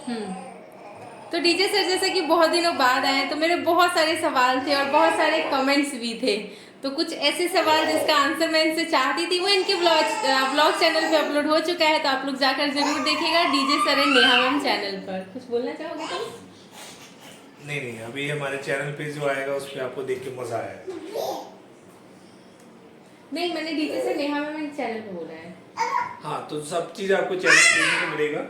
तो DJ sir जैसे कि बहुत दिनों बाद आए तो मेरे बहुत सारे सवाल थे और बहुत सारे कमेंट्स भी थे। तो कुछ ऐसे सवाल जिसका आंसर मैं इनसे चाहती थी वो इनके ब्लॉग चैनल पे अपलोड हो चुका है, तो आप लोग जाकर जरूर देखिएगा DJ sir and Neha ma'am channel पर। कुछ बोलना चाहोगे तुम? नहीं, अभी हमारे चैनल पे जो आएगा उस पर आपको देख के मजा आएगा। नहीं, मैंने DJ sir Neha ma'am channel पे बोला है। हाँ, तो सब चीज आपको चैनल पे देखने को मिलेगा।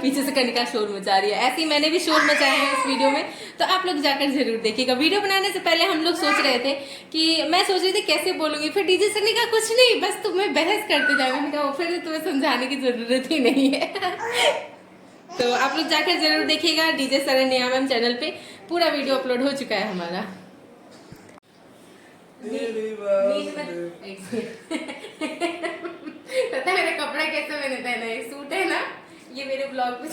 पीछे से कनिका शोर मचा रही है, ऐसे ही मैंने भी शोर मचाया है इस वीडियो में, तो आप लोग जाकर जरूर देखिएगा। वीडियो बनाने से पहले हम लोग सोच रहे थे कि मैं सोच रही थी कैसे बोलूंगी, फिर डीजे सर ने कहा कुछ नहीं, बस तुम्हें बहस करते जाओ। मैंने कहा फिर तुम्हें समझाने की जरूरत ही नहीं है। तो आप लोग जाकर जरूर देखिएगा DJ sir and Neha ma'am channel पे, पूरा वीडियो अपलोड हो चुका है हमारा। पता है मेरा कपड़ा कैसे मैंने पहना है? सूट है ना, ये मेरे ब्लॉग में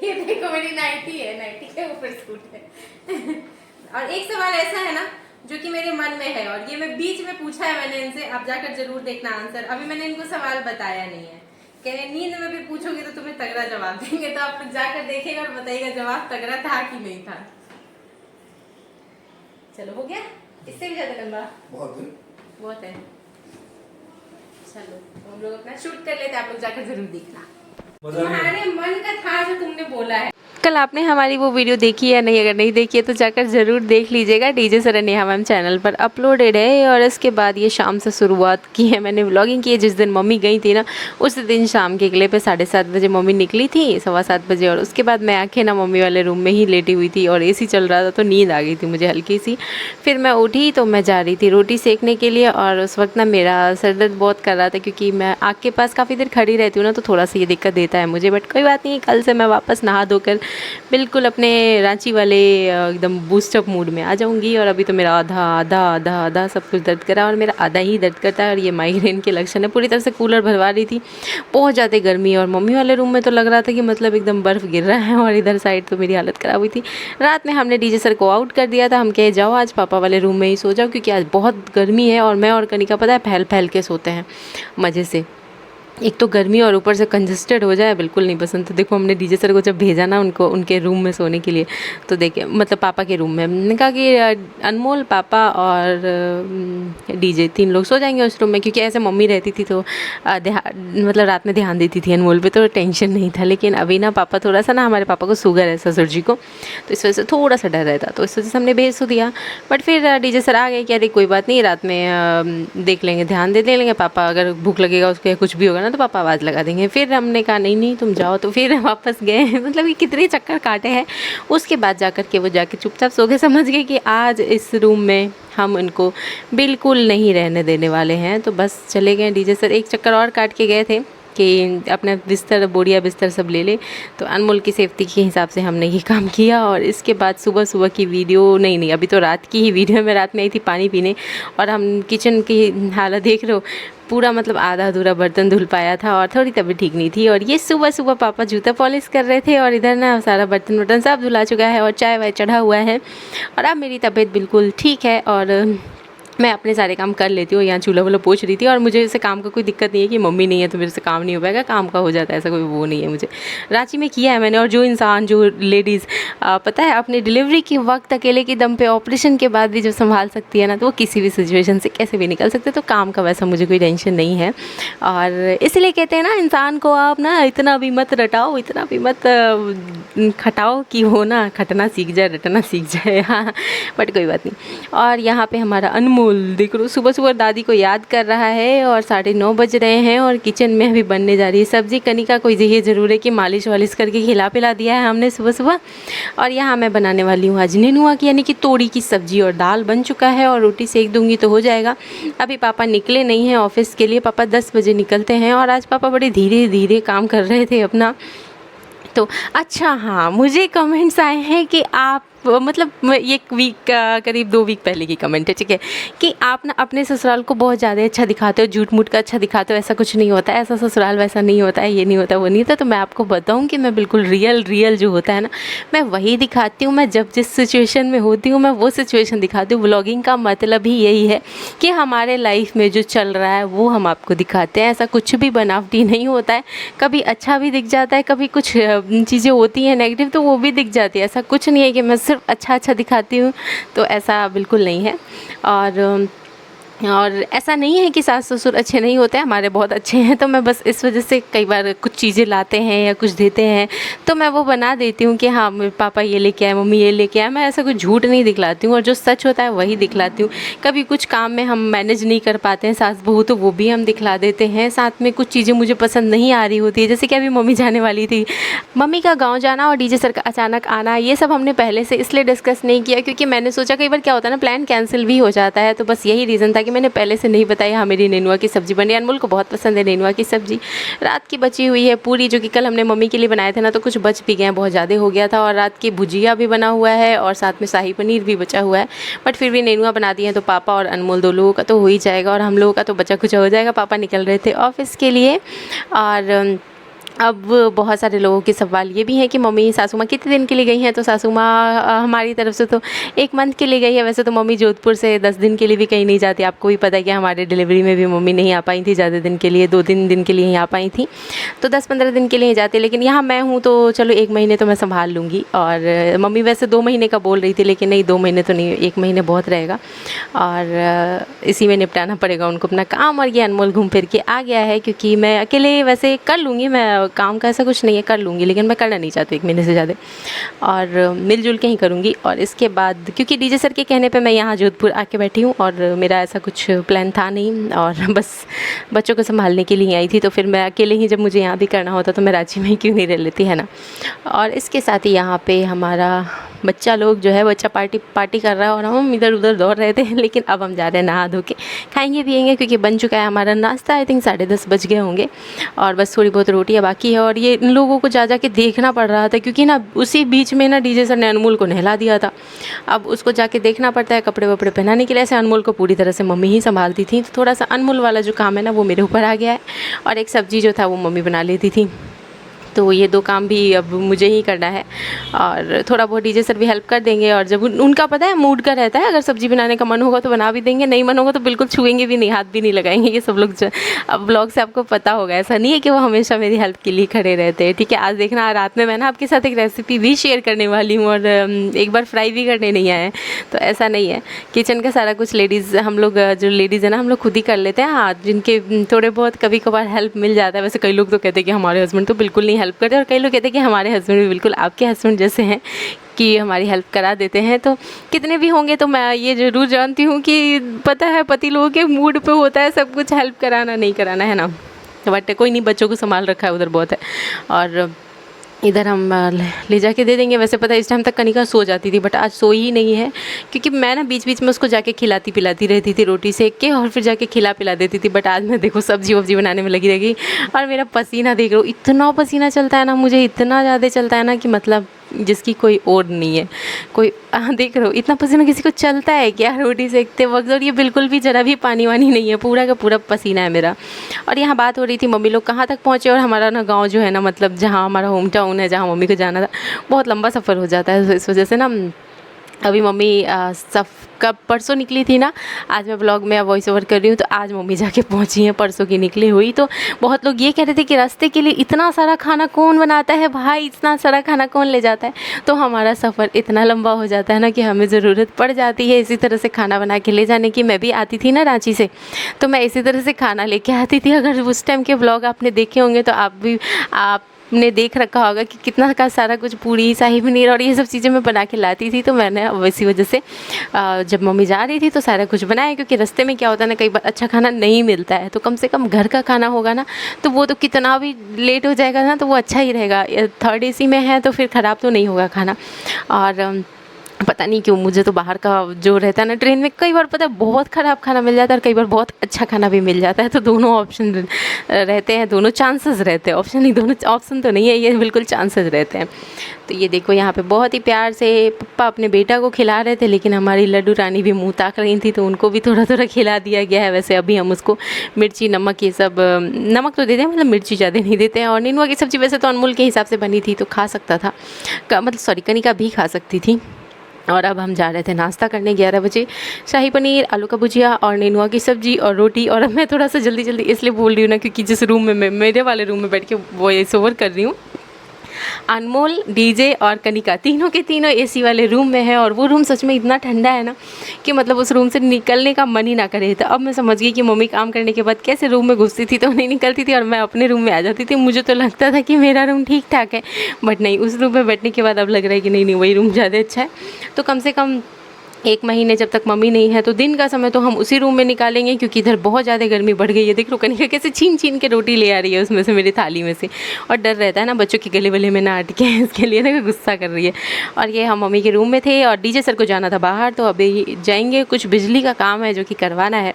ये देखो मेरी नाइटी है, नाइटी के ऊपर सूट है। और एक सवाल ऐसा है ना जो कि मेरे मन में है और ये मैं बीच में पूछा है मैंने इनसे, आप जाकर जरूर देखना आंसर। अभी मैंने इनको सवाल बताया नहीं है, कह रहे नींद में भी पूछोगे तो तुम्हें तगड़ा जवाब देंगे, तो आप लोग जाकर देखेगा और बताइएगा जवाब तगड़ा था कि नहीं था। चलो हो गया, इससे भी ज्यादा लंबा बहुत है। चलो हम लोग अपना शूट कर लेते, आप लोग जाकर जरूर देखना। तुम्हारे मन का था जो तुमने बोला है। कल आपने हमारी वो वीडियो देखी है नहीं? अगर नहीं देखी है तो जाकर ज़रूर देख लीजिएगा, DJ sir and Neha ma'am channel पर अपलोडेड है। और इसके बाद ये शाम से शुरुआत की है मैंने व्लॉगिंग की है। जिस दिन मम्मी गई थी ना उस दिन शाम के किले पे 7:30 बजे मम्मी निकली थी, 7:15 बजे, और उसके बाद मैं आके ना मम्मी वाले रूम में ही लेटी हुई थी और AC चल रहा था तो नींद आ गई थी मुझे हल्की सी। फिर मैं उठी तो मैं जा रही थी रोटी सेकने के लिए और उस वक्त ना मेरा सर दर्द बहुत कर रहा था क्योंकि मैं आग के पास काफ़ी देर खड़ी रहती हूँ ना, तो थोड़ा सा ये दिक्कत देता है मुझे। बट कोई बात नहीं, कल से मैं वापस नहा धोकर बिल्कुल अपने रांची वाले एकदम बूस्टअप मूड में आ जाऊंगी। और अभी तो मेरा आधा आधा आधा आधा सब कुछ दर्द कर रहा है और मेरा आधा ही दर्द करता है और ये माइग्रेन के लक्षण है। पूरी तरह से कूलर भरवा रही थी, बहुत ज़्यादा गर्मी, और मम्मी वाले रूम में तो लग रहा था कि मतलब एकदम बर्फ़ गिर रहा है और इधर साइड तो मेरी हालत ख़राब हुई थी। रात में हमने डीजे सर को आउट कर दिया था, हम कहे जाओ आज पापा वाले रूम में ही सो जाओ क्योंकि आज बहुत गर्मी है। और मैं और कनिका पता है फैल फैल के सोते हैं मज़े से। एक तो गर्मी और ऊपर से कंजस्टेड हो जाए बिल्कुल नहीं पसंद। तो देखो हमने डीजे सर को जब भेजा ना उनको उनके रूम में सोने के लिए, तो देखे मतलब पापा के रूम में, हमने कहा कि अनमोल, पापा और डीजे 3 लोग सो जाएंगे उस रूम में, क्योंकि ऐसे मम्मी रहती थी तो मतलब रात में ध्यान देती थी अनमोल पे, तो टेंशन नहीं था। लेकिन अभी ना पापा थोड़ा सा ना, हमारे पापा को शुगर है ससुर जी को, तो इस वजह से थोड़ा सा डर रहता, तो इस वजह से हमने भेज तो दिया। बट फिर डीजे सर आ गए कि अरे कोई बात नहीं, रात में देख लेंगे, ध्यान दे लेंगे, पापा अगर भूख लगेगा उसको कुछ भी होगा ना तो पापा आवाज़ लगा देंगे। फिर हमने कहा नहीं नहीं तुम जाओ, तो फिर वापस गए। मतलब कि कितने चक्कर काटे हैं। उसके बाद जाकर के वो जाके चुपचाप सो गए, समझ गए कि आज इस रूम में हम उनको बिल्कुल नहीं रहने देने वाले हैं, तो बस चले गए। डीजे सर एक चक्कर और काट के गए थे कि अपना बिस्तर, बोरिया बिस्तर सब ले ले, तो अनमोल की सेफ्टी के हिसाब से हमने ये काम किया। और इसके बाद सुबह सुबह की वीडियो नहीं अभी तो रात की ही वीडियो में, रात में आई थी पानी पीने और हम किचन की हालत देख रहे हो, पूरा मतलब आधा अधूरा बर्तन धुल पाया था और थोड़ी तबीयत ठीक नहीं थी। और ये सुबह सुबह पापा जूता पॉलिश कर रहे थे और इधर ना सारा बर्तन वर्तन सब धुला चुका है और चाय वाय चढ़ा हुआ है। और अब मेरी तबीयत बिल्कुल ठीक है और मैं अपने सारे काम कर लेती हूँ। यहाँ चूल्हा वूल्हा पोंछ रही थी और मुझे ऐसे काम का कोई दिक्कत नहीं है कि मम्मी नहीं है तो मेरे से काम नहीं हो पाएगा, काम का हो जाता है, ऐसा कोई वो नहीं है मुझे। रांची में किया है मैंने। और जो इंसान, जो लेडीज़ पता है अपने डिलीवरी के वक्त अकेले के दम पे, ऑपरेशन के बाद भी जो संभाल सकती है ना, तो वो किसी भी सिचुएशन से कैसे भी निकल सकते। तो काम का वैसा मुझे कोई टेंशन नहीं है। और इसलिए कहते हैं ना इंसान को आप ना इतना भी मत रटाओ, इतना भी मत खटाओ कि वो ना खटना सीख जाए, रटना सीख जाए। हाँ, बट कोई बात नहीं। और यहाँ पे हमारा अनमोल देख लो सुबह सुबह दादी को याद कर रहा है और 9:30 बज रहे हैं और किचन में अभी बनने जा रही है सब्जी। कनिका को ये ज़रूर है कि मालिश वालिश करके खिला पिला दिया है हमने सुबह सुबह। और यहाँ मैं बनाने वाली हूँ आज नेनुआ की, यानी कि तोड़ी की सब्जी, और दाल बन चुका है और रोटी सेक दूंगी तो हो जाएगा। अभी पापा निकले नहीं हैं ऑफिस के लिए, पापा 10 बजे निकलते हैं और आज पापा बड़े धीरे धीरे काम कर रहे थे अपना। तो अच्छा हाँ, मुझे कमेंट्स आए हैं कि आप मतलब एक वीक करीब 2 वीक पहले की कमेंट है, ठीक है, कि आप ना अपने ससुराल को बहुत ज़्यादा अच्छा दिखाते हो, झूठ मूठ का अच्छा दिखाते हो, ऐसा कुछ नहीं होता है, ऐसा ससुराल वैसा नहीं होता है, ये नहीं होता वो नहीं होता। तो मैं आपको बताऊं कि मैं बिल्कुल रियल जो होता है ना मैं वही दिखाती हूँ। मैं जब जिस सिचुएशन में होती हूँ मैं वो सिचुएशन दिखाती हूँ। व्लॉगिंग का मतलब ही यही है कि हमारे लाइफ में जो चल रहा है वो हम आपको दिखाते हैं। ऐसा कुछ भी बनावटी नहीं होता है, कभी अच्छा भी दिख जाता है, कभी कुछ चीज़ें होती हैं नेगेटिव तो वो भी दिख जाती है। ऐसा कुछ नहीं है कि मैं सिर्फ अच्छा अच्छा दिखाती हूँ, तो ऐसा बिल्कुल नहीं है। और ऐसा नहीं है कि सास ससुर अच्छे नहीं होते हैं, हमारे बहुत अच्छे हैं। तो मैं बस इस वजह से कई बार कुछ चीज़ें लाते हैं या कुछ देते हैं तो मैं वो बना देती हूँ कि हाँ मेरे पापा ये लेके आए, मम्मी ये लेके आए। मैं ऐसा कुछ झूठ नहीं दिखलाती हूँ और जो सच होता है वही दिखलाती हूँ। कभी कुछ काम में हम मैनेज नहीं कर पाते हैं सास बहू तो वो भी हम दिखला देते हैं। साथ में कुछ चीज़ें मुझे पसंद नहीं आ रही होती है, जैसे कि अभी मम्मी जाने वाली थी, मम्मी का गाँव जाना और डीजे सर का अचानक आना, ये सब हमने पहले से इसलिए डिस्कस नहीं किया क्योंकि मैंने सोचा कई बार क्या होता है ना, प्लान कैंसिल भी हो जाता है। तो बस यही रीज़न था कि मैंने पहले से नहीं बताया। हाँ मेरी नेनुआ की सब्ज़ी बनी, अनमोल को बहुत पसंद है नेनुआ की सब्ज़ी। रात की बची हुई है पूरी, जो कि कल हमने मम्मी के लिए बनाए थे ना, तो कुछ बच भी गए हैं, बहुत ज़्यादा हो गया था। और रात की भुजिया भी बना हुआ है और साथ में शाही पनीर भी बचा हुआ है। बट फिर भी नेनुआ बना दी है तो पापा और अनमोल 2 लोगों का तो हो ही जाएगा और हम लोगों का तो बचा कुछ हो जाएगा। पापा निकल रहे थे ऑफिस के लिए। और अब बहुत सारे लोगों के सवाल ये भी हैं कि मम्मी सासू माँ कितने दिन के लिए गई हैं। तो सासू माँ हमारी तरफ से तो 1 मंथ के लिए गई है। वैसे तो मम्मी जोधपुर से 10 दिन के लिए भी कहीं नहीं जाती। आपको भी पता है कि हमारे डिलीवरी में भी मम्मी नहीं आ पाई थी ज़्यादा दिन के लिए, 2-3 दिन के लिए ही आ पाई थी। तो 10-15 दिन के लिए ही जाती, लेकिन यहाँ मैं हूँ तो चलो 1 महीने तो मैं संभाल लूँगी। और मम्मी वैसे 2 महीने का बोल रही थी, लेकिन नहीं 2 महीने तो नहीं, 1 महीने बहुत रहेगा और इसी में निपटाना पड़ेगा उनको अपना काम। और ये अनमोल घूम फिर के आ गया है क्योंकि मैं अकेले वैसे कर लूँगी, मैं काम का ऐसा कुछ नहीं है, कर लूँगी, लेकिन मैं करना नहीं चाहती 1 महीने से ज़्यादा और मिलजुल के ही करूँगी। और इसके बाद क्योंकि डीजे सर के कहने पे मैं यहाँ जोधपुर आके बैठी हूँ और मेरा ऐसा कुछ प्लान था नहीं और बस बच्चों को संभालने के लिए आई थी। तो फिर मैं अकेले ही, जब मुझे यहाँ भी करना होता तो मैं रांची में क्यों नहीं रह लेती, है ना। और इसके साथ ही यहाँ पे हमारा बच्चा लोग जो है, बच्चा पार्टी कर रहा है और हम इधर उधर दौड़ रहे थे। लेकिन अब हम जा रहे हैं नहा धो के, खाएंगे पिएंगे क्योंकि बन चुका है हमारा नाश्ता। आई थिंक 10:30 बज गए होंगे और बस थोड़ी बहुत रोटियाँ बाकी है। और ये इन लोगों को जा के देखना पड़ रहा था क्योंकि ना उसी बीच में ना डीजे सर ने अनमोल को नहला दिया था। अब उसको जाके देखना पड़ता है कपड़े वपड़े पहनाने के लिए। ऐसे अनमोल को पूरी तरह से मम्मी ही संभालती थी, तो थोड़ा सा अनमोल वाला जो काम है ना वो मेरे ऊपर आ गया है। और एक सब्ज़ी जो था वो मम्मी बना लेती थी, तो ये 2 काम भी अब मुझे ही करना है। और थोड़ा बहुत डीजे सर भी हेल्प कर देंगे। और जब उनका पता है मूड का रहता है, अगर सब्ज़ी बनाने का मन होगा तो बना भी देंगे, नहीं मन होगा तो बिल्कुल छुएंगे भी नहीं, हाथ भी नहीं लगाएंगे। ये सब लोग अब ब्लॉग से आपको पता होगा, ऐसा नहीं है कि वो हमेशा मेरी हेल्प के लिए खड़े रहते हैं। ठीक है, आज देखना रात में मैं ना आपके साथ एक रेसिपी भी शेयर करने वाली हूँ और एक बार फ्राई भी करने नहीं आए हैं। तो ऐसा नहीं है, किचन का सारा कुछ लेडीज़, हम लोग जो लेडीज़ है ना, हम लोग खुद ही कर लेते हैं। हाँ, जिनके थोड़े बहुत कभी कभार हेल्प मिल जाता है। वैसे कई लोग तो कहते हैं कि हमारे हस्बैंड तो बिल्कुल नहीं हेल्प करते और कई लोग कहते हैं कि हमारे हस्बैंड भी बिल्कुल आपके हस्बैंड जैसे हैं कि हमारी हेल्प करा देते हैं। तो कितने भी होंगे तो मैं ये ज़रूर जानती हूँ कि पता है पति लोगों के मूड पे होता है सब कुछ, हेल्प कराना नहीं कराना, है ना। बट कोई नहीं, बच्चों को संभाल रखा है उधर बहुत है। और इधर हम ले जाके दे देंगे। वैसे पता है इस टाइम तक कनिका सो जाती थी, बट आज सोई ही नहीं है क्योंकि मैं ना बीच बीच में उसको जाके खिलाती पिलाती रहती थी, रोटी सेक के और फिर जाके खिला पिला देती थी। बट आज मैं देखो सब्जी वब्जी बनाने में लगी रहेगी और मेरा पसीना देख रहा हूँ, इतना पसीना चलता है ना मुझे, इतना ज़्यादा चलता है ना कि मतलब जिसकी कोई और नहीं है। कोई देख रहे हो इतना पसीना किसी को चलता है क्या रोटी सेकते वक्त। और ये बिल्कुल भी ज़रा भी पानी वानी नहीं है, पूरा का पूरा पसीना है मेरा। और यहाँ बात हो रही थी मम्मी लोग कहाँ तक पहुँचे। और हमारा ना गांव जो है ना, मतलब जहाँ हमारा होम टाउन है, जहाँ मम्मी को जाना था, बहुत लंबा सफ़र हो जाता है। इस वजह से ना अभी मम्मी कब परसों निकली थी ना, आज मैं ब्लॉग में वॉइस ओवर कर रही हूँ, तो आज मम्मी जाके पहुँची हैं, परसों की निकली हुई। तो बहुत लोग ये कह रहे थे कि रास्ते के लिए इतना सारा खाना कौन बनाता है भाई, इतना सारा खाना कौन ले जाता है। तो हमारा सफ़र इतना लंबा हो जाता है ना कि हमें ज़रूरत पड़ जाती है इसी तरह से खाना बना के ले जाने की। मैं भी आती थी ना रांची से, तो मैं इसी तरह से खाना लेके आती थी। अगर उस टाइम के ब्लॉग आपने देखे होंगे तो आपने देख रखा होगा कि कितना का सारा कुछ पूरी शाही पनीर और ये सब चीज़ें मैं बना के लाती थी। तो मैंने इसी वजह से जब मम्मी जा रही थी तो सारा कुछ बनाया, क्योंकि रास्ते में क्या होता है ना, कई बार अच्छा खाना नहीं मिलता है, तो कम से कम घर का खाना होगा ना, तो वो तो कितना भी लेट हो जाएगा ना तो वो अच्छा ही रहेगा। 3rd AC में है तो फिर ख़राब तो नहीं होगा खाना। और पता नहीं क्यों मुझे तो बाहर का जो रहता है ना, ट्रेन में कई बार पता है बहुत ख़राब खाना मिल जाता है और कई बार बहुत अच्छा खाना भी मिल जाता है। तो दोनों ऑप्शन रहते हैं, दोनों चांसेस रहते हैं, ऑप्शन नहीं, दोनों ऑप्शन तो नहीं है, ये बिल्कुल चांसेस रहते हैं। तो ये देखो यहाँ पे बहुत ही प्यार से पप्पा अपने बेटा को खिला रहे थे, लेकिन हमारी लड्डू रानी भी मुँह ताक रही थी तो उनको भी थोड़ा थोड़ा खिला दिया गया है। वैसे अभी हम उसको मिर्ची नमक ये सब, नमक तो देते हैं, मतलब मिर्ची ज़्यादा नहीं देते हैं। और नेनुआ की सब्ज़ी वैसे तो अनमोल के हिसाब से बनी थी तो खा सकता था, मतलब सॉरी कनिका भी खा सकती थी। और अब हम जा रहे थे नाश्ता करने 11 बजे। शाही पनीर, आलू का भुजिया और नेनुआ की सब्ज़ी और रोटी। और अब मैं थोड़ा सा जल्दी इसलिए बोल रही हूँ ना, क्योंकि जिस रूम में मैं मेरे वाले रूम में बैठ के वॉइस ओवर कर रही हूँ, अनमोल, डीजे और कनिका तीनों के तीनों एसी वाले रूम में है और वो रूम सच में इतना ठंडा है ना कि मतलब उस रूम से निकलने का मन ही ना करे। तो अब मैं समझ गई कि मम्मी काम करने के बाद कैसे रूम में घुसती थी तो नहीं निकलती थी और मैं अपने रूम में आ जाती थी। मुझे तो लगता था कि मेरा रूम ठीक ठाक है, बट नहीं, उस रूम में बैठने के बाद अब लग रहा है कि नहीं वही रूम ज़्यादा अच्छा है। तो कम से कम 1 महीने जब तक मम्मी नहीं है तो दिन का समय तो हम उसी रूम में निकालेंगे, क्योंकि इधर बहुत ज़्यादा गर्मी बढ़ गई है। देख लो कनिका कैसे छीन छीन के रोटी ले आ रही है उसमें से, मेरी थाली में से। और डर रहता है ना बच्चों के गले वले में ना अटके, इसके लिए ना गुस्सा कर रही है। और ये हम मम्मी के रूम में थे और डीजे सर को जाना था बाहर, तो अभी जाएंगे, कुछ बिजली का काम है जो कि करवाना है।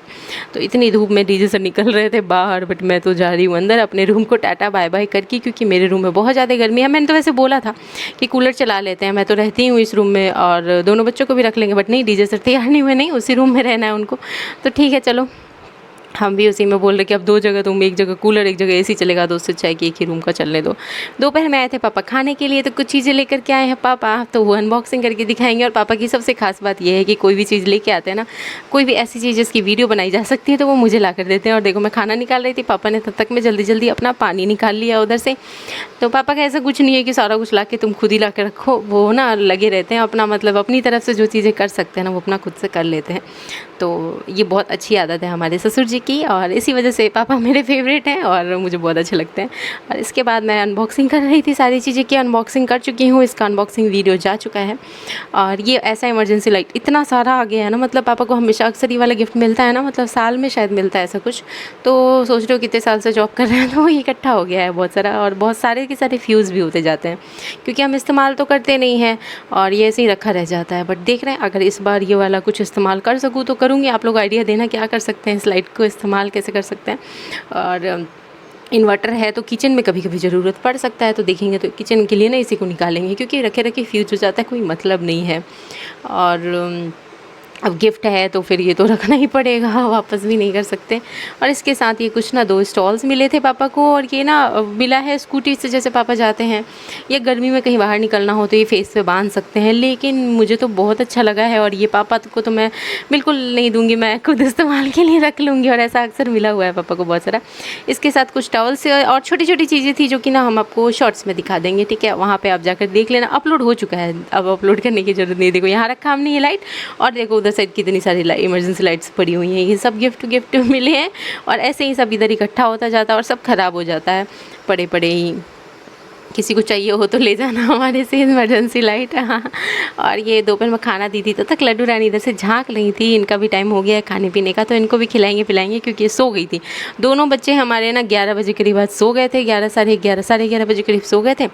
तो इतनी धूप में डीजे सर निकल रहे थे बाहर, बट मैं तो जा रही हूँ अंदर अपने रूम को टाटा बाय बाय करके, क्योंकि मेरे रूम में बहुत ज़्यादा गर्मी है। मैंने तो वैसे बोला था कि कूलर चला लेते हैं, मैं तो रहती हूँ इस रूम में और दोनों बच्चों को भी रख लेंगे, बट नहीं, डीजे सर तैयार नहीं हुए, नहीं उसी रूम में रहना है उनको। तो ठीक है चलो, हम भी उसी में बोल रहे कि अब 2 जगह तुम, एक जगह कूलर एक जगह एसी चलेगा, तो उससे अच्छा है कि एक ही रूम का चलने दो। दोपहर में आए थे पापा खाने के लिए, तो कुछ चीज़ें लेकर के आए हैं पापा, तो वो अनबॉक्सिंग करके दिखाएंगे। और पापा की सबसे खास बात ये है कि कोई भी चीज़ लेके आते हैं ना, कोई भी ऐसी चीज़ जिसकी वीडियो बनाई जा सकती है तो वो मुझे ला कर देते हैं। और देखो मैं खाना निकाल रही थी, पापा ने तब तक में जल्दी जल्दी अपना पानी निकाल लिया उधर से। तो पापा का ऐसा कुछ नहीं है कि सारा कुछ ला के तुम खुद ही ला के रखो, वो ना लगे रहते हैं अपना, मतलब अपनी तरफ से जो चीज़ें कर सकते हैं ना वो अपना खुद से कर लेते हैं। तो ये बहुत अच्छी आदत है हमारे ससुर जी की, और इसी वजह से पापा मेरे फेवरेट हैं और मुझे बहुत अच्छे लगते हैं। और इसके बाद मैं अनबॉक्सिंग कर रही थी सारी चीज़ें की, अनबॉक्सिंग कर चुकी हूँ, इसका अनबॉक्सिंग वीडियो जा चुका है। और ये ऐसा इमरजेंसी लाइट इतना सारा आ गया है ना, मतलब पापा को हमेशा अक्सर ये वाला गिफ्ट मिलता है ना, मतलब साल में शायद मिलता है ऐसा कुछ। तो सोच रहे हो कितने साल से जॉब कर रहे हैं, तो ये इकट्ठा हो गया है बहुत सारा, और बहुत सारे के सारे फ्यूज़ भी होते जाते हैं क्योंकि हम इस्तेमाल तो करते नहीं हैं और ये ऐसे ही रखा रह जाता है। बट देख रहे हैं अगर इस बार ये वाला कुछ इस्तेमाल कर सकूँ तो करूँगी। आप लोग आइडिया देना क्या कर सकते हैं, इस लाइट को इस्तेमाल कैसे कर सकते हैं। और इन्वर्टर है तो किचन में कभी कभी ज़रूरत पड़ सकता है, तो देखेंगे तो किचन के लिए ना इसी को निकालेंगे, क्योंकि रखे रखे फ्यूज हो जाता है, कोई मतलब नहीं है। और अब गिफ्ट है तो फिर ये तो रखना ही पड़ेगा, वापस भी नहीं कर सकते। और इसके साथ ये कुछ ना 2 स्टॉल्स मिले थे पापा को, और ये ना मिला है स्कूटी से, जैसे पापा जाते हैं या गर्मी में कहीं बाहर निकलना हो तो ये फेस पे बांध सकते हैं। लेकिन मुझे तो बहुत अच्छा लगा है और ये पापा को तो मैं बिल्कुल नहीं दूंगी, मैं खुद इस्तेमाल के लिए रख लूँगी। और ऐसा अक्सर मिला हुआ है पापा को बहुत सारा। इसके साथ कुछ टॉवल्स और छोटी छोटी चीज़ें थी जो कि ना हम आपको शॉर्ट्स में दिखा देंगे, ठीक है, वहाँ पर आप जाकर देख लेना। अपलोड हो चुका है, अब अपलोड करने की ज़रूरत नहीं। देखो यहाँ रखा हमने ये लाइट, और देखो उधर साइड कितनी सारी इमरजेंसी लाइट्स पड़ी हुई हैं। ये सब गिफ्ट मिले हैं और ऐसे ही सब इधर इकट्ठा होता जाता है और सब ख़राब हो जाता है पड़े पड़े ही। किसी को चाहिए हो तो ले जाना हमारे से इमरजेंसी लाइट। हाँ, और ये दोपहर में खाना दी थी तब तक लड्डू रानी इधर से झांक रही थी। इनका भी टाइम हो गया है खाने पीने का, तो इनको भी खिलाएंगे पिलाएंगे, क्योंकि ये सो गई थी। दोनों बच्चे हमारे ना 11 बजे करीब बाद सो गए थे, 11 साढ़े 11 बजे करीब सो गए थे,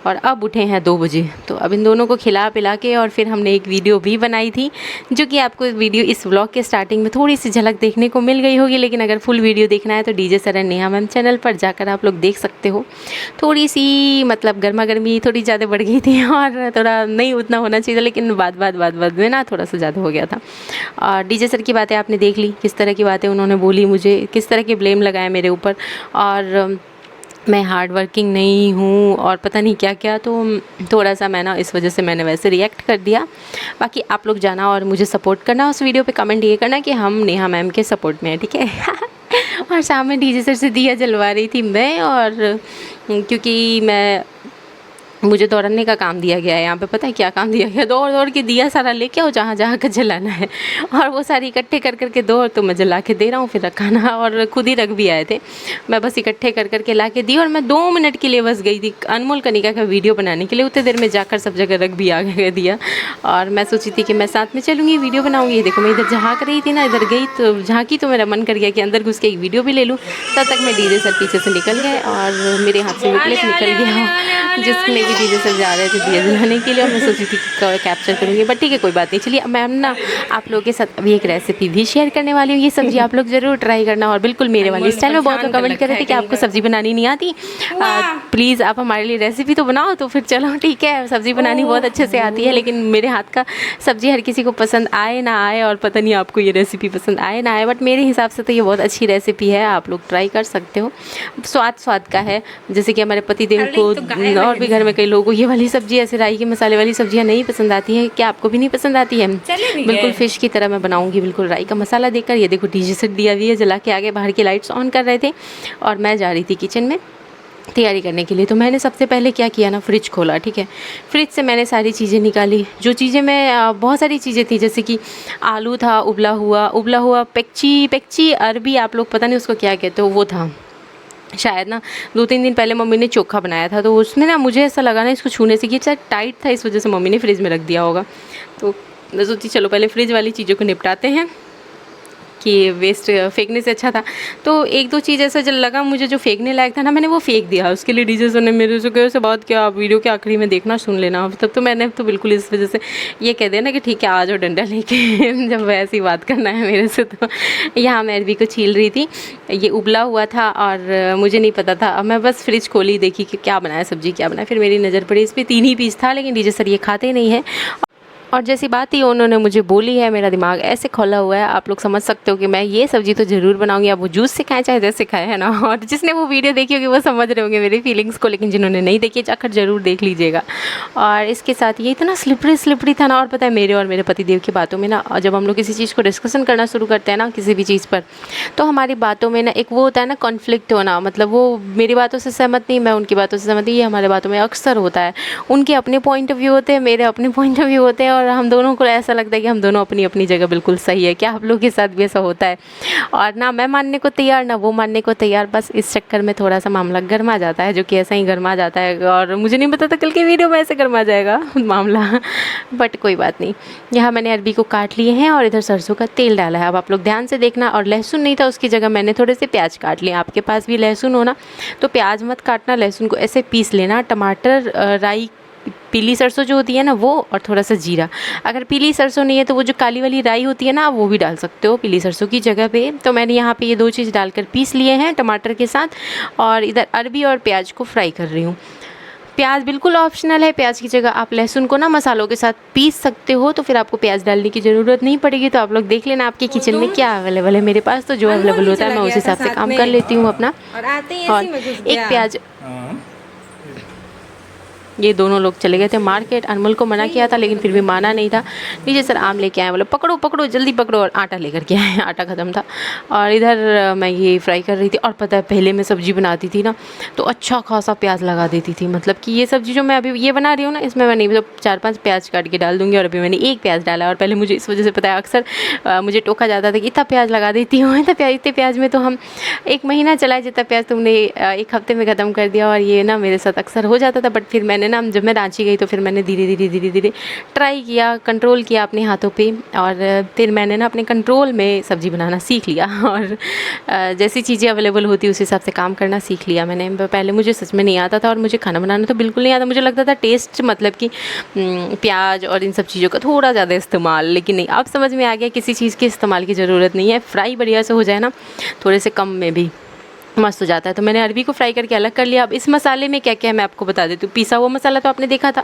और अब उठे हैं 2 बजे। तो अब इन दोनों को खिला पिला के और फिर हमने एक वीडियो भी बनाई थी, जो कि आपको वीडियो इस व्लॉग के स्टार्टिंग में थोड़ी सी झलक देखने को मिल गई होगी। लेकिन अगर फुल वीडियो देखना है तो DJ sir and Neha ma'am channel पर जाकर आप लोग देख सकते हो। थोड़ी सी मतलब गर्मा गर्मी थोड़ी ज़्यादा बढ़ गई थी और थोड़ा नहीं उतना होना चाहिए था, लेकिन बाद में ना थोड़ा सा ज़्यादा हो गया था। और डीजे सर की बातें आपने देख ली, किस तरह की बातें उन्होंने बोली मुझे, किस तरह के ब्लेम लगाए मेरे ऊपर, और मैं हार्ड वर्किंग नहीं हूँ और पता नहीं क्या क्या। तो थोड़ा सा मैं ना इस वजह से मैंने वैसे रिएक्ट कर दिया। बाकी आप लोग जाना और मुझे सपोर्ट करना, उस वीडियो पे कमेंट ये करना कि हम नेहा मैम के सपोर्ट में हैं, ठीक है। और शाम में डीजे सर से दिया जलवा रही थी मैं, और क्योंकि मुझे दौड़ने का काम दिया गया है यहाँ पे। पता है क्या काम दिया गया? दौड़ के दिया सारा लेके आओ, जहाँ जहाँ का जलाना है, और वो सारी इकट्ठे कर करके दौड़, तो मैं जला के दे रहा हूँ, फिर रखाना, और खुद ही रख भी आए थे। मैं बस इकट्ठे कर करके ला के दी, और मैं 2 मिनट के लिए बस गई थी अनमोल कनिका का वीडियो बनाने के लिए। उतनी देर में जाकर सब जगह रख भी आ गया दिया, और मैं सोची थी कि मैं साथ में चलूँगी, वीडियो बनाऊँगी। देखो मैं इधर झाँक रही थी ना, इधर गई तो झाँकी, तो मेरा मन कर गया कि अंदर घुस के एक वीडियो भी ले लूँ। तब तक मैं डीजे सर पीछे से निकल गए और मेरे हाथ से वो क्लिप निकल गया जिसमें कि डीजे सर जा रहे थे दिया जलाने के लिए, और मैं सोची थी कि कैप्चर करूँगी, बट ठीक है कोई बात नहीं। चलिए मैम ना आप लोगों के साथ अभी एक रेसिपी भी शेयर करने वाली हूँ। ये सब्जी आप लोग ज़रूर ट्राई करना, और बिल्कुल मेरे वाले स्टाइल में। बहुत लोग कमेंट कर रहे थे कि आपको सब्जी बनानी नहीं आती, प्लीज़ आप हमारे लिए रेसिपी तो बनाओ। तो फिर चलो ठीक है, सब्जी बनानी बहुत अच्छे से आती है, लेकिन मेरे हाथ का सब्जी हर किसी को पसंद आए ना आए, और पता नहीं आपको ये रेसिपी पसंद आए ना आए, बट मेरे हिसाब से तो ये बहुत अच्छी रेसिपी है, आप लोग ट्राई कर सकते हो। स्वाद का है, जैसे कि हमारे पतिदेव को और भी घर में कई लोगों को ये वाली सब्जी, ऐसे राई के मसाले वाली सब्जियां नहीं पसंद आती हैं। क्या आपको भी नहीं पसंद आती है? बिल्कुल फिश की तरह मैं बनाऊंगी, बिल्कुल राई का मसाला देकर। ये देखो डीजे सेट दिया हुआ है, जला के आगे बाहर की लाइट्स ऑन कर रहे थे, और मैं जा रही थी किचन में तैयारी करने के लिए। तो मैंने सबसे पहले क्या किया ना, फ्रिज खोला, ठीक है। फ्रिज से मैंने सारी चीज़ें निकाली, जो चीज़ें मैं बहुत सारी चीज़ें थी, जैसे कि आलू था उबला हुआ, पेक्ची अरबी, आप लोग पता नहीं उसको क्या कहते हो, वो था शायद ना। 2-3 दिन पहले मम्मी ने चोखा बनाया था, तो उसमें ना मुझे ऐसा लगा ना इसको छूने से कि शायद टाइट था, इस वजह से मम्मी ने फ्रिज में रख दिया होगा। तो मैं सोची चलो पहले फ्रिज वाली चीज़ों को निपटाते हैं कि वेस्ट फेंकने से अच्छा था। तो 1-2 चीज़ ऐसा जब लगा मुझे जो फेंकने लायक था ना, मैंने वो फेंक दिया। उसके लिए डीजे सर ने मेरे से कहा, बात क्या आप वीडियो के आखिरी में देखना, सुन लेना। तब तो मैंने तो बिल्कुल इस वजह से ये कह दिया ना कि ठीक है आ जाओ डंडा लेके जब वैसी बात करना है मेरे से। तो यहाँ मैं अरबी को छील रही थी, ये उबला हुआ था और मुझे नहीं पता था। अब मैं बस फ्रिज खोली, देखी कि क्या बनाया, सब्जी क्या बनाया। फिर मेरी नज़र पड़ी, इस पर 3 ही पीस था, लेकिन डीजे सर ये खाते नहीं हैं। और जैसी बात ही उन्होंने मुझे बोली है, मेरा दिमाग ऐसे खोला हुआ है, आप लोग समझ सकते हो कि मैं ये सब्ज़ी तो ज़रूर बनाऊंगी। अब वो जूस से खाएं चाहे जैसे खाएं, है ना। और जिसने वो वीडियो देखी होगी वो समझ रहे होंगे मेरी फीलिंग्स को, लेकिन जिन्होंने नहीं देखी जाकर ज़रूर देख लीजिएगा। और इसके साथ ये इतना स्लिपरी था ना। और पता है मेरे और मेरे पतिदेव की बातों में ना, जब हम लोग किसी चीज़ को डिस्कशन करना शुरू करते हैं ना, किसी भी चीज़ पर, तो हमारी बातों में ना एक वो होता है ना कॉन्फ्लिक्ट होना। मतलब वो मेरी बातों से सहमत नहीं, मैं उनकी बातों से सहमत नहीं, ये हमारे बातों में अक्सर होता है। उनके अपने पॉइंट ऑफ व्यू होते हैं, मेरे अपने पॉइंट ऑफ व्यू होते हैं, और हम दोनों को ऐसा लगता है कि हम दोनों अपनी अपनी जगह बिल्कुल सही है। क्या आप लोग के साथ भी ऐसा होता है? और ना मैं मानने को तैयार ना वो मानने को तैयार, बस इस चक्कर में थोड़ा सा मामला गर्मा जाता है, जो कि ऐसा ही गर्मा जाता है। और मुझे नहीं पता था कल की वीडियो में ऐसे गर्मा जाएगा मामला, बट कोई बात नहीं। यहाँ मैंने अरबी को काट लिए हैं और इधर सरसों का तेल डाला है। अब आप लोग ध्यान से देखना। और लहसुन नहीं था, उसकी जगह मैंने थोड़े से प्याज काट लिए। आपके पास भी लहसुन हो ना तो प्याज मत काटना, लहसुन को ऐसे पीस लेना। टमाटर, राई, पीली सरसों जो होती है ना वो, और थोड़ा सा जीरा। अगर पीली सरसों नहीं है तो वो जो काली वाली राई होती है ना, वो भी डाल सकते हो पीली सरसों की जगह पे। तो मैंने यहाँ पे ये 2 चीज़ डालकर पीस लिए हैं टमाटर के साथ। और इधर अरबी और प्याज को फ्राई कर रही हूँ। प्याज बिल्कुल ऑप्शनल है, प्याज की जगह आप लहसुन को ना मसालों के साथ पीस सकते हो, तो फिर आपको प्याज डालने की ज़रूरत नहीं पड़ेगी। तो आप लोग देख लेना आपके किचन में क्या अवेलेबल है। मेरे पास तो जो अवेलेबल होता है मैं उस हिसाब से काम कर लेती हूँ अपना। और एक प्याज, ये दोनों लोग चले गए थे मार्केट। अनमोल को मना किया था लेकिन फिर भी माना नहीं था। नीचे सर आम लेके आए, बोले पकड़ो जल्दी पकड़ो, और आटा लेकर के आए। आटा ख़त्म था। और इधर मैं ये फ्राई कर रही थी। और पता है पहले मैं सब्ज़ी बनाती थी ना तो अच्छा खासा प्याज लगा देती थी। मतलब कि ये सब्ज़ी जो मैं अभी ये बना रही हूँ ना, इसमें मैं नहीं, मतलब 4-5 प्याज काट के डाल दूँगी। और अभी मैंने 1 प्याज डाला। और पहले मुझे इस वजह से पता है अक्सर मुझे टोका जाता था कि इतना प्याज लगा देती हूँ, इतने प्याज में तो हम 1 महीना चलाए, जितना प्याज तुमने 1 हफ्ते में ख़त्म कर दिया। और ये ना मेरे साथ अक्सर हो जाता था। बट फिर मैंने ना, जब मैं रांची गई तो फिर मैंने धीरे धीरे ट्राई किया, कंट्रोल किया अपने हाथों पे। और फिर मैंने ना अपने कंट्रोल में सब्ज़ी बनाना सीख लिया। और जैसी चीज़ें अवेलेबल होती उस हिसाब से काम करना सीख लिया मैंने। पहले मुझे सच में नहीं आता था, और मुझे खाना बनाना तो बिल्कुल नहीं आता। मुझे लगता था टेस्ट, मतलब कि प्याज और इन सब चीज़ों का थोड़ा ज़्यादा इस्तेमाल, लेकिन नहीं, अब समझ में आ गया किसी चीज़ के इस्तेमाल की ज़रूरत नहीं है। फ्राई बढ़िया से हो जाए ना, थोड़े से कम में भी मस्त हो जाता है। तो मैंने अरबी को फ्राई करके अलग कर लिया। अब इस मसाले में क्या क्या है मैं आपको बता देती हूँ। पिसा हुआ मसाला तो आपने देखा था,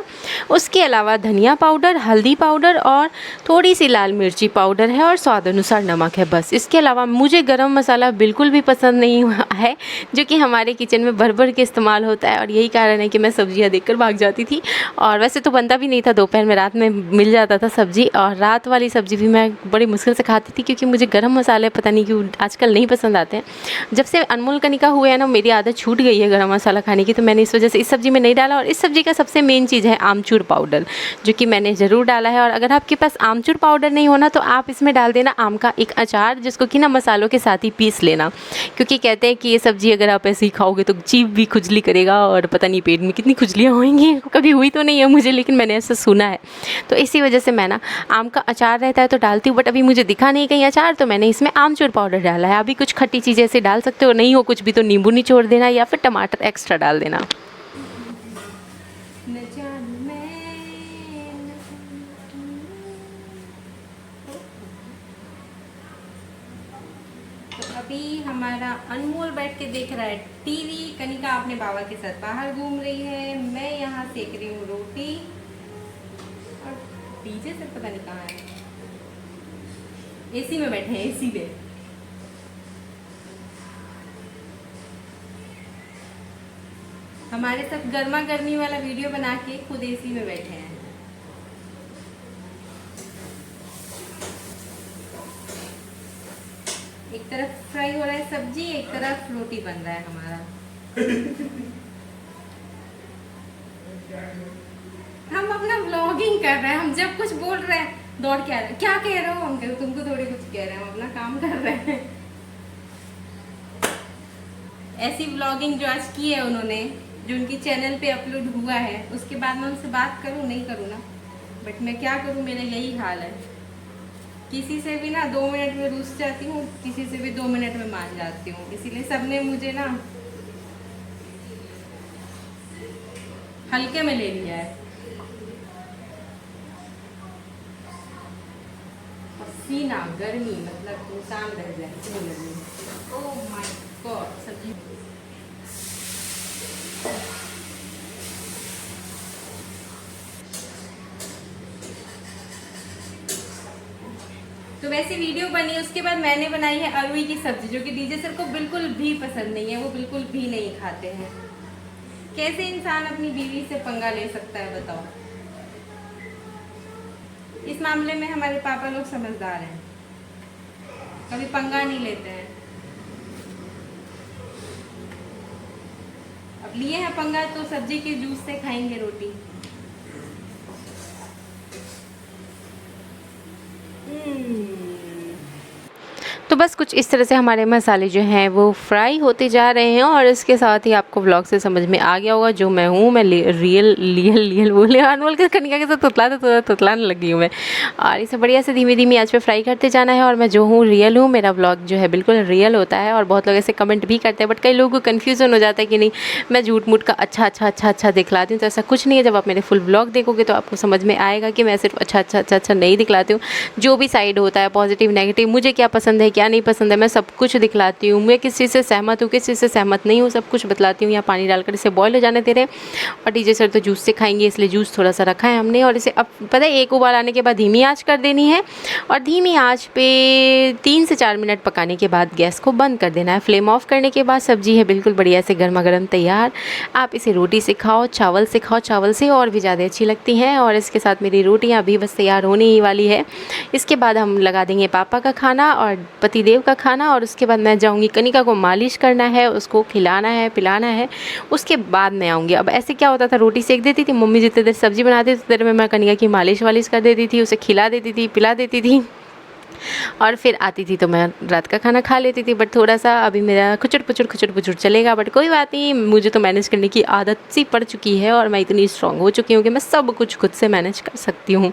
उसके अलावा धनिया पाउडर, हल्दी पाउडर और थोड़ी सी लाल मिर्ची पाउडर है, और स्वाद अनुसार नमक है, बस। इसके अलावा मुझे गरम मसाला बिल्कुल भी पसंद नहीं है, जो कि हमारे किचन में भर भर के इस्तेमाल होता है। और यही कारण है कि मैं सब्जियाँ देखकर भाग जाती थी। और वैसे तो बनता भी नहीं था, दोपहर में, रात में मिल जाता था सब्जी। और रात वाली सब्जी भी मैं बड़ी मुश्किल से खाती थी, क्योंकि मुझे गरम मसाले पता नहीं क्यों आजकल नहीं पसंद आते हैं। जब से अनमोल का निकाह हुआ है ना, मेरी आदत छूट गई है गरम मसाला खाने की, तो मैंने इस वजह से इस सब्ज़ी में नहीं डाला। और इस सब्ज़ी का सबसे मेन चीज़ है आमचूर पाउडर, जो कि मैंने ज़रूर डाला है। और अगर आपके पास आमचूर पाउडर नहीं होना तो आप इसमें डाल देना आम का एक अचार, जिसको कि ना मसालों के साथ ही पीस लेना। क्योंकि कहते हैं कि ये सब्ज़ी अगर आप ऐसे ही खाओगे तो जीभ भी खुजली करेगा, और पता नहीं पेट में कितनी खुजलियाँ होंगी। कभी हुई तो नहीं है मुझे, लेकिन मैंने ऐसा सुना है। तो इसी वजह से मैं ना आम का अचार रहता है तो डालती हूँ, बट अभी मुझे दिखा नहीं कहीं अचार, तो मैंने इसमें आमचूर पाउडर डाला है। अभी कुछ खट्टी चीज़ें ऐसे डाल सकते हो, नहीं हो कुछ भी तो नींबू निचोड़ देना, या फिर टमाटर एक्स्ट्रा डाल देना। तो अभी हमारा अनमोल बैठ के देख रहा है टीवी, कनिका अपने बाबा के साथ बाहर घूम रही है, मैं यहाँ सेक रही हूँ रोटी। और डीजे से पता नहीं कहाँ है, एसी में बैठे हैं, एसी में। हमारे साथ गर्मा गर्मी वाला वीडियो बना के खुद एसी में बैठे हैं। एक तरफ फ्राई हो रहा है सब्जी, एक तरफ रोटी बन रहा है हमारा। हम अपना व्लॉगिंग कर रहे हैं, हम जब कुछ बोल रहे हैं दौड़ के आ रहे हैं, क्या कह रहे हो अंकल, तुमको थोड़ी कुछ कह रहे हैं, हम अपना काम कर रहे हैं। ऐसी व्लॉगिंग जो आज की है उन्होंने, जो उनकी चैनल पे अपलोड हुआ है, उसके बाद मैं उनसे बात करूँ नहीं करूँ ना, बट मैं क्या करूँ, मेरा यही हाल है। किसी से भी ना 2 मिनट में रूस जाती हूँ, किसी से भी 2 मिनट में मान जाती हूँ, इसीलिए सबने मुझे ना हल्के में ले लिया है। पसीना, गर्मी, मतलब इंसान रह जाए। ओह माय गॉड, सब्जी तो वैसी वीडियो बनी, उसके बाद मैंने बनाई है अरुई की सब्जी, जो कि डीजे सर को बिल्कुल भी पसंद नहीं है, वो बिल्कुल भी नहीं खाते हैं। कैसे इंसान अपनी बीवी से पंगा ले सकता है बताओ। इस मामले में हमारे पापा लोग समझदार हैं, कभी पंगा नहीं लेते हैं। अब लिए हैं पंगा तो सब्जी के जूस से खाएंगे रोटी। तो बस कुछ इस तरह से हमारे मसाले जो हैं वो फ्राई होते जा रहे हैं, और इसके साथ ही आपको व्लॉग से समझ में आ गया होगा जो मैं हूँ। मैं रियल बोले अनमोल के कनिका के साथ तुतलाने लगी हूँ मैं। और इसे बढ़िया से धीमी धीमी आंच पे फ्राई करते जाना है, और मैं जो हूँ रियल हूँ, मेरा व्लॉग जो है बिल्कुल रियल होता है। और बहुत लोग ऐसे कमेंट भी करते हैं, बट कई लोगों को कन्फ्यूज़न हो जाता है कि नहीं मैं झूठ मूठ का अच्छा दिखलाती हूँ। तो ऐसा कुछ नहीं है, जब आप मेरे फुल व्लॉग देखोगे तो आपको समझ में आएगा कि मैं सिर्फ अच्छा नहीं दिखलाती हूँ। जो भी साइड होता है पॉजिटिव नेगेटिव, मुझे क्या पसंद है क्या नहीं पसंद है, मैं सब कुछ दिखलाती हूँ। मैं किस चीज़ से सहमत हूँ किस चीज़ से सहमत नहीं हूँ, सब कुछ बतलाती हूँ। यहाँ पानी डालकर इसे बॉयल हो जाने दे रहे हैं, और डीजे सर तो जूस से खाएंगे इसलिए जूस थोड़ा सा रखा है हमने। और इसे अब पता है एक उबाल आने के बाद धीमी आंच कर देनी है, और धीमी आंच पे 3 से 4 मिनट पकाने के बाद गैस को बंद कर देना है। फ्लेम ऑफ करने के बाद सब्जी है बिल्कुल बढ़िया से गर्मा गर्म तैयार। आप इसे रोटी से खाओ, चावल से खाओ, चावल से और भी ज़्यादा अच्छी लगती हैं। और इसके साथ मेरी रोटियाँ अभी बस तैयार होने ही वाली है। इसके बाद हम लगा देंगे पापा का खाना और पतिदेव का खाना, और उसके बाद मैं जाऊंगी कनिका को मालिश करना है, उसको खिलाना है पिलाना है, उसके बाद मैं आऊँगी। अब ऐसे क्या होता था, रोटी सेक देती थी मम्मी, जितने देर सब्जी बनाती थी उतने देर में मैं कनिका की मालिश वालिश कर देती थी, उसे खिला देती थी पिला देती थी, और फिर आती थी तो मैं रात का खाना खा लेती थी। बट थोड़ा सा अभी मेरा खुचर पुचर चलेगा, बट कोई बात नहीं, मुझे तो मैनेज करने की आदत सी पड़ चुकी है, और मैं इतनी स्ट्रांग हो चुकी हूँ कि मैं सब कुछ खुद से मैनेज कर सकती हूँ।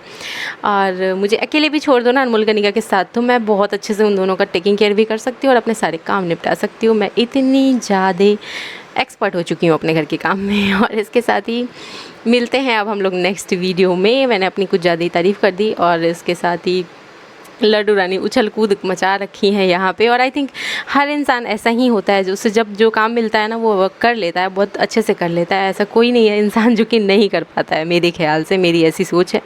और मुझे अकेले भी छोड़ दो ना अनमोल कनिका के साथ, तो मैं बहुत अच्छे से उन दोनों का टेकिंग केयर भी कर सकती हूँ और अपने सारे काम निपटा सकती हूँ। मैं इतनी ज़्यादा एक्सपर्ट हो चुकी हूँ अपने घर के काम में। और इसके साथ ही मिलते हैं अब हम लोग नेक्स्ट वीडियो में। मैंने अपनी कुछ ज़्यादा ही तारीफ़ कर दी, और इसके साथ ही लड्डू रानी उछल कूद मचा रखी हैं यहाँ पे। और आई थिंक हर इंसान ऐसा ही होता है, जो उसे जब जो काम मिलता है ना वो कर लेता है, बहुत अच्छे से कर लेता है। ऐसा कोई नहीं है इंसान जो कि नहीं कर पाता है, मेरे ख्याल से, मेरी ऐसी सोच है।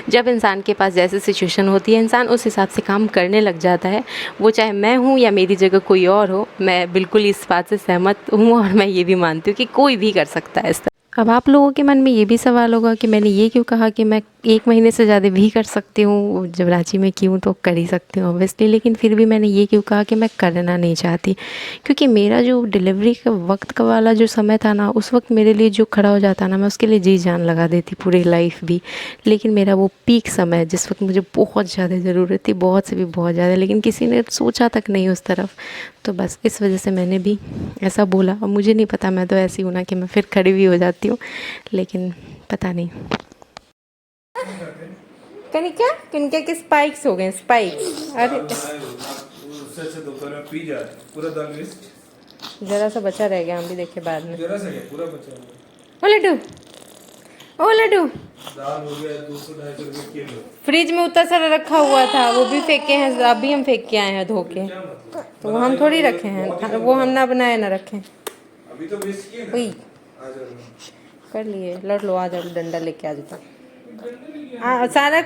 जब इंसान के पास जैसी सिचुएशन होती है इंसान उस हिसाब से काम करने लग जाता है, वो चाहे मैं हूँ या मेरी जगह कोई और हो। मैं बिल्कुल इस बात से सहमत हूँ, और मैं ये भी मानती हूँ कि कोई भी कर सकता है इस तरह। अब आप लोगों के मन में ये भी सवाल होगा कि मैंने ये क्यों कहा कि मैं 1 महीने से ज़्यादा भी कर सकती हूँ, जब रांची में क्यों तो कर ही सकती हूँ ऑब्वियसली। लेकिन फिर भी मैंने ये क्यों कहा कि मैं करना नहीं चाहती, क्योंकि मेरा जो डिलीवरी का वक्त का वाला जो समय था ना, उस वक्त मेरे लिए जो खड़ा हो जाता ना, मैं उसके लिए जी जान लगा देती पूरी लाइफ भी। लेकिन मेरा वो पीक समय जिस वक्त मुझे बहुत ज़्यादा ज़रूरत थी, बहुत से भी बहुत ज़्यादा, लेकिन किसी ने सोचा तक नहीं उस तरफ, तो बस इस वजह से मैंने भी ऐसा बोला। और मुझे नहीं पता, मैं तो ऐसी हूँ ना कि मैं फिर खड़ी भी हो जाती हूँ, लेकिन पता नहीं। कनिका कनिका के स्पाइक्स हो गए, स्पाइक्स। अरे पूरा दाल वेस्ट, जरा सा बचा रह गया, हम भी देखे बाद में। जरा सा पूरा बचा ओ लड्डू, ओ लड्डू, दाल हो गया 200-250 रुपए किलो। फ्रिज में उतना सारा रखा हुआ था, वो भी फेंके हैं, अभी हम फेंक के आए हैं धो के। तो वो हम थोड़ी रखे हैं, वो हम ना बनाए ना रखें। अभी तो वेस्ट किए वही ना, कर लिए। लड़ लो, आ जाओ, डंडा लेके आ जाता सारा।